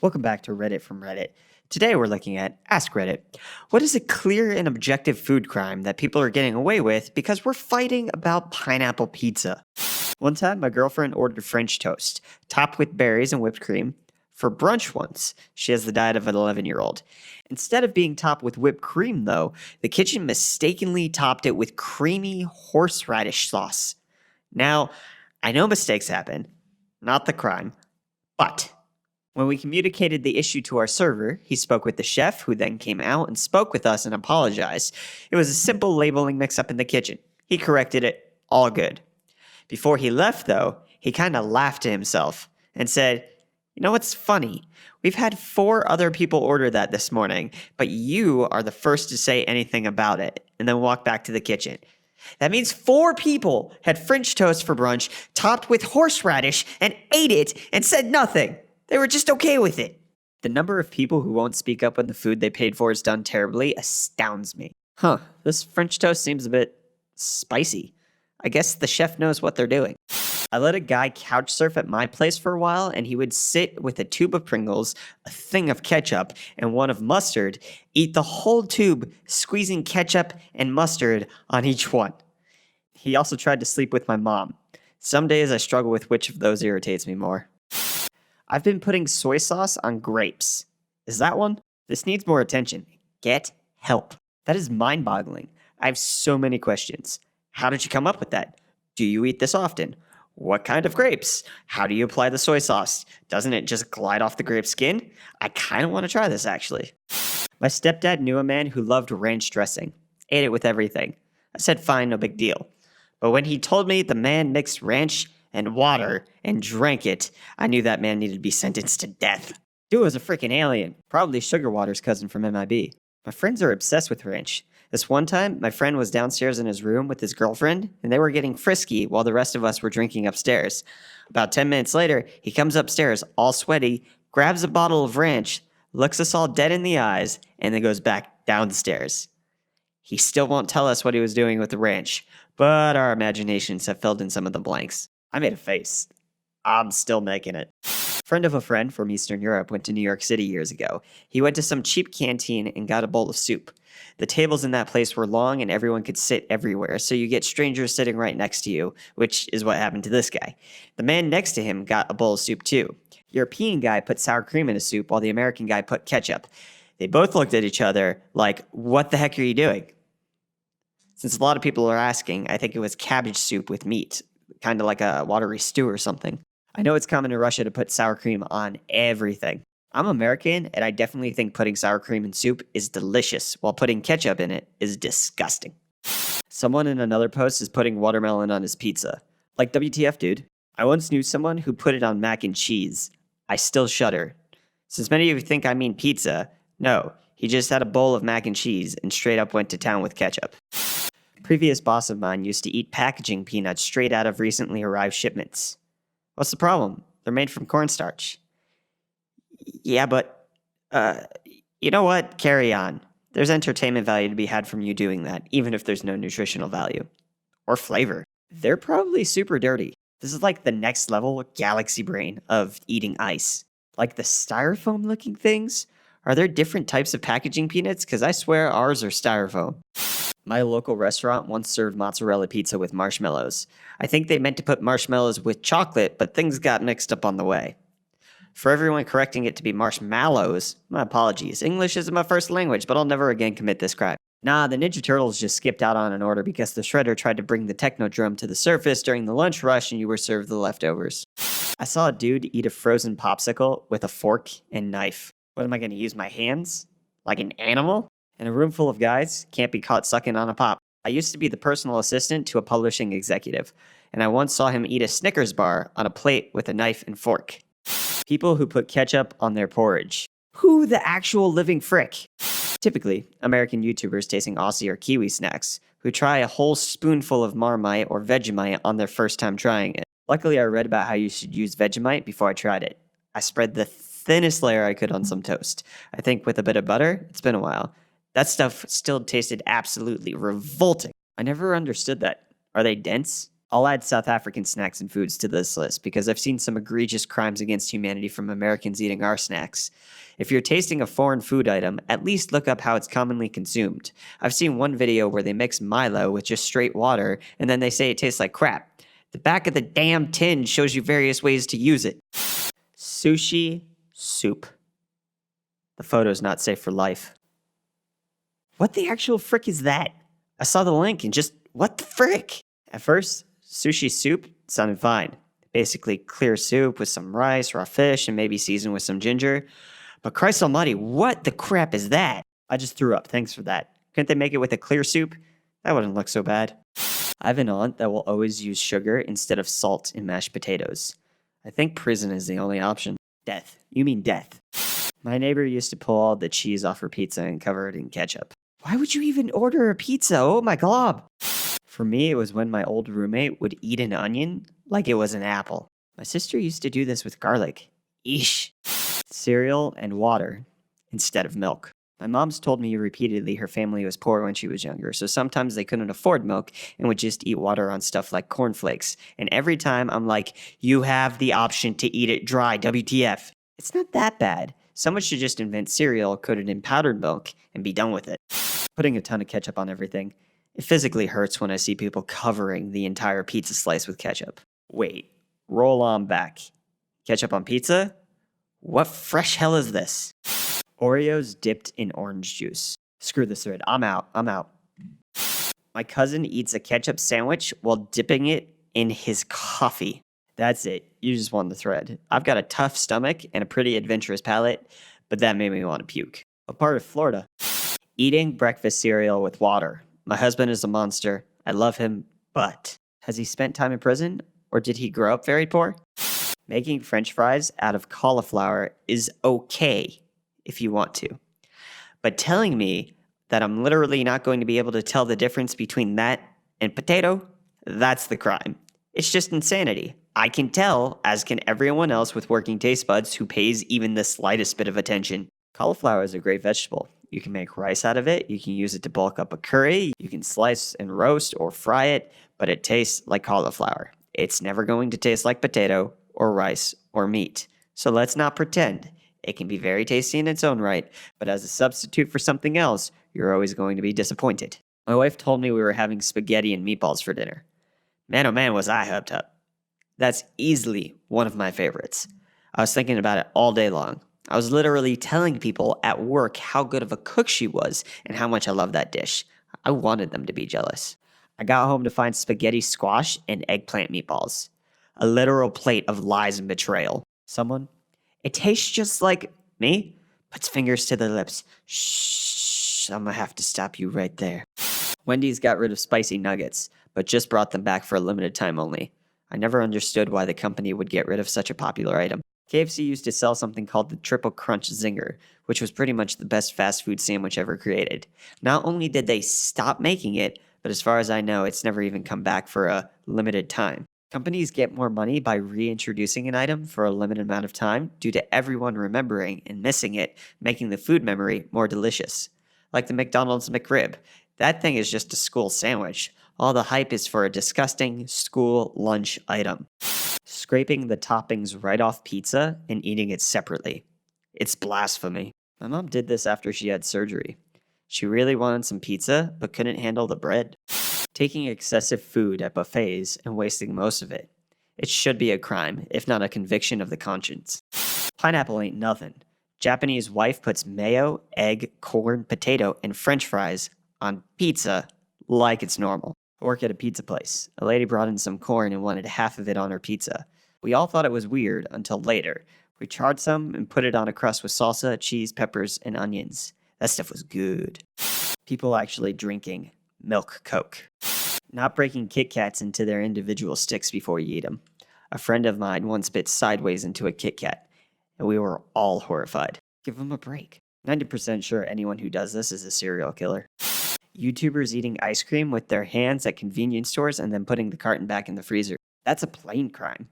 Welcome back to Reddit from Reddit. Today we're looking at AskReddit. What is a clear and objective food crime that people are getting away with because we're fighting about pineapple pizza? One time, my girlfriend ordered French toast, topped with berries and whipped cream, for brunch once. She has the diet of an 11-year-old. Instead of being topped with whipped cream, though, the kitchen mistakenly topped it with creamy horseradish sauce. Now, I know mistakes happen, not the crime, but when we communicated the issue to our server, he spoke with the chef, who then came out and spoke with us and apologized. It was a simple labeling mix-up in the kitchen. He corrected it, all good. Before he left, though, he kind of laughed to himself and said, "You know what's funny? We've had 4 other people order that this morning, but you are the first to say anything about it," and then walk back to the kitchen. That means 4 people had French toast for brunch, topped with horseradish, and ate it and said nothing. They were just okay with it. The number of people who won't speak up when the food they paid for is done terribly astounds me. This French toast seems a bit spicy. I guess the chef knows what they're doing. I let a guy couch surf at my place for a while, and he would sit with a tube of Pringles, a thing of ketchup, and one of mustard, eat the whole tube, squeezing ketchup and mustard on each one. He also tried to sleep with my mom. Some days I struggle with which of those irritates me more. I've been putting soy sauce on grapes. Is that one? This needs more attention. Get help. That is mind-boggling. I have so many questions. How did you come up with that? Do you eat this often? What kind of grapes? How do you apply the soy sauce? Doesn't it just glide off the grape skin? I kind of want to try this, actually. My stepdad knew a man who loved ranch dressing. Ate it with everything. I said fine, no big deal. But when he told me the man mixed ranch and water and drank it, I knew that man needed to be sentenced to death. Dude was a freaking alien. Probably Sugar Water's cousin from MIB. My friends are obsessed with ranch. This one time, my friend was downstairs in his room with his girlfriend, and they were getting frisky while the rest of us were drinking upstairs. About 10 minutes later, he comes upstairs, all sweaty, grabs a bottle of ranch, looks us all dead in the eyes, and then goes back downstairs. He still won't tell us what he was doing with the ranch, but our imaginations have filled in some of the blanks. I made a face. I'm still making it. Friend of a friend from Eastern Europe went to New York City years ago. He went to some cheap canteen and got a bowl of soup. The tables in that place were long and everyone could sit everywhere, so you get strangers sitting right next to you, which is what happened to this guy. The man next to him got a bowl of soup too. European guy put sour cream in his soup while the American guy put ketchup. They both looked at each other like, "What the heck are you doing?" Since a lot of people are asking, I think it was cabbage soup with meat, kind of like a watery stew or something. I know it's common in Russia to put sour cream on everything. I'm American, and I definitely think putting sour cream in soup is delicious, while putting ketchup in it is disgusting. Someone in another post is putting watermelon on his pizza. Like, WTF, dude? I once knew someone who put it on mac and cheese. I still shudder. Since many of you think I mean pizza, no, he just had a bowl of mac and cheese and straight up went to town with ketchup. Previous boss of mine used to eat packaging peanuts straight out of recently arrived shipments. What's the problem? They're made from cornstarch. Yeah, but, you know what? Carry on. There's entertainment value to be had from you doing that, even if there's no nutritional value. Or flavor. They're probably super dirty. This is like the next level galaxy brain of eating ice. Like the styrofoam looking things? Are there different types of packaging peanuts? Because I swear ours are styrofoam. My local restaurant once served mozzarella pizza with marshmallows. I think they meant to put marshmallows with chocolate, but things got mixed up on the way. For everyone correcting it to be marshmallows, my apologies. English isn't my first language, but I'll never again commit this crime. Nah, the Ninja Turtles just skipped out on an order because the shredder tried to bring the Technodrome to the surface during the lunch rush and you were served the leftovers. I saw a dude eat a frozen popsicle with a fork and knife. What am I going to use, my hands? Like an animal? And a room full of guys can't be caught sucking on a pop. I used to be the personal assistant to a publishing executive, and I once saw him eat a Snickers bar on a plate with a knife and fork. People who put ketchup on their porridge. Who the actual living frick? Typically, American YouTubers tasting Aussie or Kiwi snacks who try a whole spoonful of Marmite or Vegemite on their first time trying it. Luckily, I read about how you should use Vegemite before I tried it. I spread the thinnest layer I could on some toast. I think with a bit of butter, it's been a while. That stuff still tasted absolutely revolting. I never understood that. Are they dense? I'll add South African snacks and foods to this list because I've seen some egregious crimes against humanity from Americans eating our snacks. If you're tasting a foreign food item, at least look up how it's commonly consumed. I've seen one video where they mix Milo with just straight water and then they say it tastes like crap. The back of the damn tin shows you various ways to use it. Sushi soup. The photo's not safe for life. What the actual frick is that? I saw the link and just, what the frick? At first, sushi soup sounded fine. Basically clear soup with some rice, raw fish, and maybe seasoned with some ginger. But Christ almighty, what the crap is that? I just threw up, thanks for that. Couldn't they make it with a clear soup? That wouldn't look so bad. I have an aunt that will always use sugar instead of salt in mashed potatoes. I think prison is the only option. Death. You mean death. My neighbor used to pull all the cheese off her pizza and cover it in ketchup. Why would you even order a pizza? Oh my glob. For me, it was when my old roommate would eat an onion like it was an apple. My sister used to do this with garlic. Eesh. Cereal and water instead of milk. My mom's told me repeatedly her family was poor when she was younger, so sometimes they couldn't afford milk and would just eat water on stuff like cornflakes. And every time I'm like, you have the option to eat it dry, WTF. It's not that bad. Someone should just invent cereal coated in powdered milk and be done with it. Putting a ton of ketchup on everything. It physically hurts when I see people covering the entire pizza slice with ketchup. Wait, roll on back. Ketchup on pizza? What fresh hell is this? Oreos dipped in orange juice. Screw this thread. I'm out. My cousin eats a ketchup sandwich while dipping it in his coffee. That's it. You just won the thread. I've got a tough stomach and a pretty adventurous palate, but that made me want to puke. A part of Florida. Eating breakfast cereal with water. My husband is a monster. I love him, but has he spent time in prison or did he grow up very poor? Making French fries out of cauliflower is okay if you want to. But telling me that I'm literally not going to be able to tell the difference between that and potato, that's the crime. It's just insanity. I can tell, as can everyone else with working taste buds who pays even the slightest bit of attention. Cauliflower is a great vegetable. You can make rice out of it. You can use it to bulk up a curry. You can slice and roast or fry it, but it tastes like cauliflower. It's never going to taste like potato or rice or meat. So let's not pretend. It can be very tasty in its own right, but as a substitute for something else, you're always going to be disappointed. My wife told me we were having spaghetti and meatballs for dinner. Man, oh man, was I hyped up. That's easily one of my favorites. I was thinking about it all day long. I was literally telling people at work how good of a cook she was and how much I love that dish. I wanted them to be jealous. I got home to find spaghetti squash and eggplant meatballs. A literal plate of lies and betrayal. Someone, it tastes just like me, puts fingers to their lips. Shh, I'm gonna have to stop you right there. Wendy's got rid of spicy nuggets, but just brought them back for a limited time only. I never understood why the company would get rid of such a popular item. KFC used to sell something called the Triple Crunch Zinger, which was pretty much the best fast food sandwich ever created. Not only did they stop making it, but as far as I know, it's never even come back for a limited time. Companies get more money by reintroducing an item for a limited amount of time due to everyone remembering and missing it, making the food memory more delicious. Like the McDonald's McRib. That thing is just a school sandwich. All the hype is for a disgusting school lunch item. Scraping the toppings right off pizza and eating it separately. It's blasphemy. My mom did this after she had surgery. She really wanted some pizza, but couldn't handle the bread. Taking excessive food at buffets and wasting most of it. It should be a crime, if not a conviction of the conscience. Pineapple ain't nothing. Japanese wife puts mayo, egg, corn, potato, and French fries on pizza like it's normal. I work at a pizza place. A lady brought in some corn and wanted half of it on her pizza. We all thought it was weird until later. We charred some and put it on a crust with salsa, cheese, peppers, and onions. That stuff was good. People actually drinking milk Coke. Not breaking Kit Kats into their individual sticks before you eat them. A friend of mine once bit sideways into a Kit Kat, and we were all horrified. Give them a break. 90% sure anyone who does this is a serial killer. YouTubers eating ice cream with their hands at convenience stores and then putting the carton back in the freezer. That's a plain crime.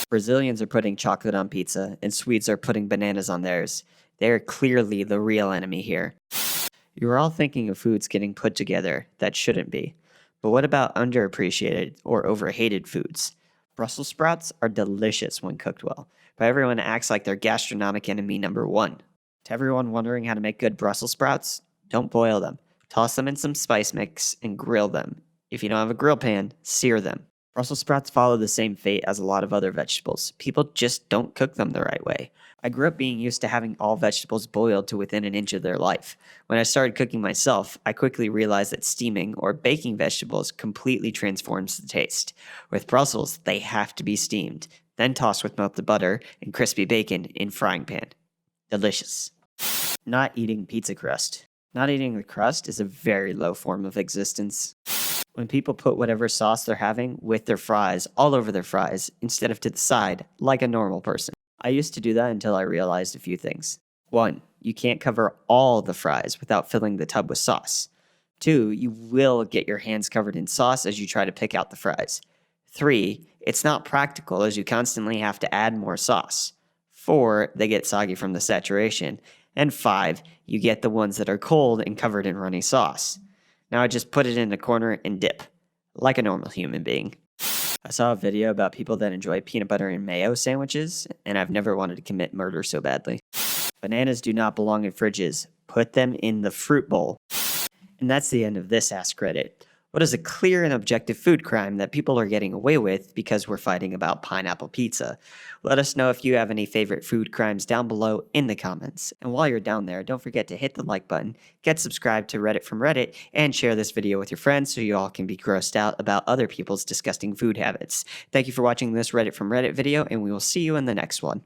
Brazilians are putting chocolate on pizza, and Swedes are putting bananas on theirs. They're clearly the real enemy here. You're all thinking of foods getting put together that shouldn't be. But what about underappreciated or overhated foods? Brussels sprouts are delicious when cooked well, but everyone acts like they're gastronomic enemy number one. To everyone wondering how to make good Brussels sprouts, don't boil them. Toss them in some spice mix and grill them. If you don't have a grill pan, sear them. Brussels sprouts follow the same fate as a lot of other vegetables. People just don't cook them the right way. I grew up being used to having all vegetables boiled to within an inch of their life. When I started cooking myself, I quickly realized that steaming or baking vegetables completely transforms the taste. With Brussels, they have to be steamed, then tossed with melted butter and crispy bacon in frying pan. Delicious. Not eating pizza crust. Not eating the crust is a very low form of existence. When people put whatever sauce they're having with their fries all over their fries instead of to the side, like a normal person. I used to do that until I realized a few things. 1. You can't cover all the fries without filling the tub with sauce. 2. You will get your hands covered in sauce as you try to pick out the fries. 3. It's not practical as you constantly have to add more sauce. 4. They get soggy from the saturation. And 5. You get the ones that are cold and covered in runny sauce. Now I just put it in a corner and dip, like a normal human being. I saw a video about people that enjoy peanut butter and mayo sandwiches, and I've never wanted to commit murder so badly. Bananas do not belong in fridges. Put them in the fruit bowl. And that's the end of this Ask Reddit. What is a clear and objective food crime that people are getting away with because we're fighting about pineapple pizza? Let us know if you have any favorite food crimes down below in the comments. And while you're down there, don't forget to hit the like button, get subscribed to Reddit from Reddit, and share this video with your friends so you all can be grossed out about other people's disgusting food habits. Thank you for watching this Reddit from Reddit video, and we will see you in the next one.